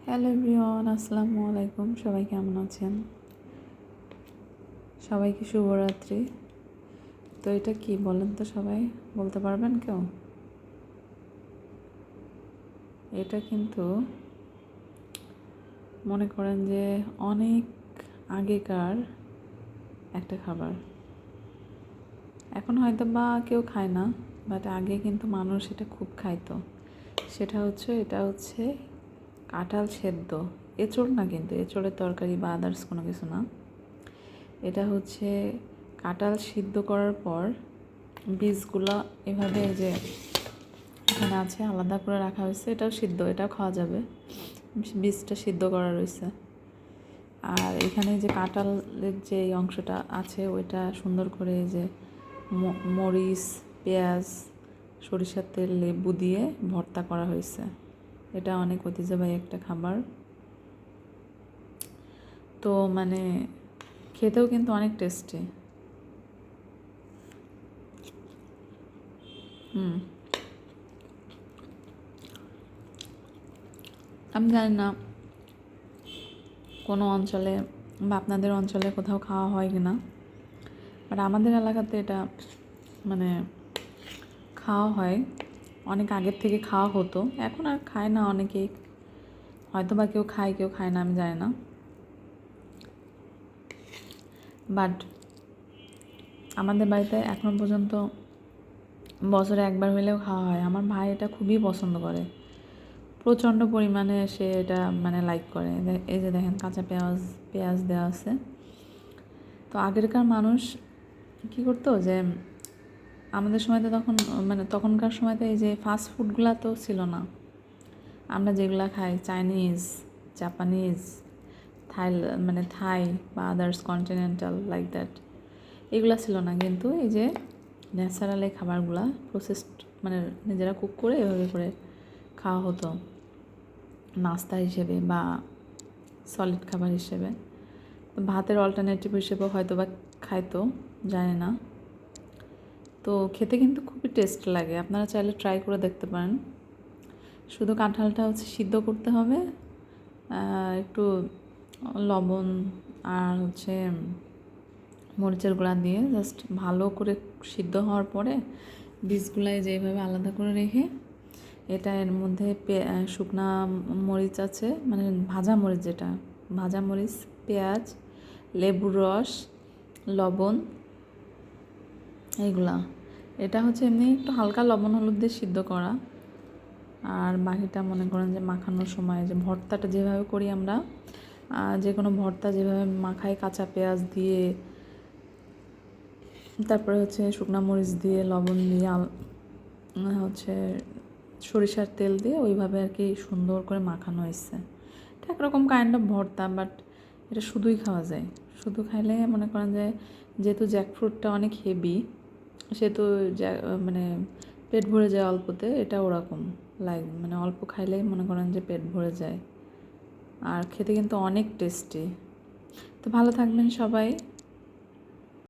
Hello everyone, আসসালামু আলাইকুম। সবাই কেমন আছেন? সবাইকে শুভরাত্রি। তো এটা কি বলেন তো, সবাই বলতে পারবেন কেউ? এটা কিন্তু মনে করেন যে অনেক আগেকার একটা খাবার। এখন হয়তো বা কেউ খায় না, বাট আগে কিন্তু মানুষ এটা খুব খাইতো। এটা হচ্ছে কাঁঠাল সেদ্ধ। এঁচোড় না, কিন্তু এঁচোড়ের তরকারি বা আদার্স কোনো কিছু না। এটা হচ্ছে কাঁঠাল সিদ্ধ করার পর বীজগুলো এভাবে যে এখানে আছে আলাদা করে রাখা হয়েছে। এটাও সিদ্ধ, এটাও খাওয়া যাবে, বীজটা সিদ্ধ করা রয়েছে। আর এখানে যে কাঁঠালের যে অংশটা আছে ওইটা সুন্দর করে যে মরিচ, পেঁয়াজ, সরিষার তেল, লেবু দিয়ে ভর্তা করা হয়েছে। এটা অনেক ঐতিহ্যবাহী একটা খাবার। তো মানে খেতেও কিন্তু অনেক টেস্টি। আমি জানি না কোনো অঞ্চলে বা আপনাদের অঞ্চলে কোথাও খাওয়া হয় কি না, বাট আমাদের এলাকাতে এটা মানে খাওয়া হয়। অনেক আগের থেকে খাওয়া হতো, এখন আর খায় না অনেকেই। হয়তো বা কেউ খায়, কেউ খায় না, আমি জানি না। বাট আমাদের বাড়িতে এখনও পর্যন্ত বছরে একবার হলেও খাওয়া হয়। আমার ভাই এটা খুবই পছন্দ করে, প্রচণ্ড পরিমাণে সে এটা মানে লাইক করে। এই যে দেখেন কাঁচা পেঁয়াজ পেঁয়াজ দেওয়া আছে। তো আগেরকার মানুষ কী করতো যে আমাদের সময় তো তখন মানে তখনকার সময় তো এই যে ফাস্ট ফুডগুলো তো ছিল না। আমরা যেগুলো খাই চাইনিজ, জাপানিজ, থাই বা আদার্স কন্টিনেন্টাল লাইক দ্যাট, এগুলো ছিল না। কিন্তু এই যে ন্যাচারাল এই খাবারগুলো প্রসেসড মানে নিজেরা কুক করে এভাবে করে খাওয়া হতো নাস্তা হিসেবে বা সলিড খাবার হিসেবে। ভাতের অল্টারনেটিভ হিসেবে হয়তো বা খাইতো, জানি না। তো খেতে কিন্তু খুবই টেস্ট লাগে, আপনারা চাইলে ট্রাই করে দেখতে পারেন। শুধু কাঁঠালটা হচ্ছে সিদ্ধ করতে হবে, একটু লবণ আর হচ্ছে মরিচের গুঁড়া দিয়ে জাস্ট ভালো করে সিদ্ধ হওয়ার পরে বীজগুলাই যেভাবে আলাদা করে রেখে এটা এর মধ্যে শুকনা মরিচ আছে, মানে ভাজা মরিচ, যেটা ভাজা মরিচ, পেঁয়াজ, লেবুর রস, লবণ, এইগুলা। এটা হচ্ছে এমনি একটু হালকা লবণ হলুদ দিয়ে সিদ্ধ করা। আর বাকিটা মনে করেন যে মাখানোর সময় যে ভর্তাটা যেভাবে করি আমরা, যে কোনো ভর্তা যেভাবে মাখাই কাঁচা পেঁয়াজ দিয়ে, তারপরে হচ্ছে শুকনা মরিচ দিয়ে, লবণ দিয়ে, হচ্ছে সরিষার তেল দিয়ে ওইভাবে আর কি সুন্দর করে মাখানো হয়েছে। এটা একরকম কাইন্ড অফ ভর্তা, বাট এটা শুধুই খাওয়া যায়। শুধু খাইলে মনে করেন যে যেহেতু জ্যাকফ্রুটটা অনেক হেভি, সেহেতু মানে পেট ভরে যায় অল্পতে। এটা ওরকম মানে অল্প খাইলেই মনে করেন যে পেট ভরে যায়, আর খেতে কিন্তু অনেক টেস্টি। তো ভালো থাকবেন সবাই।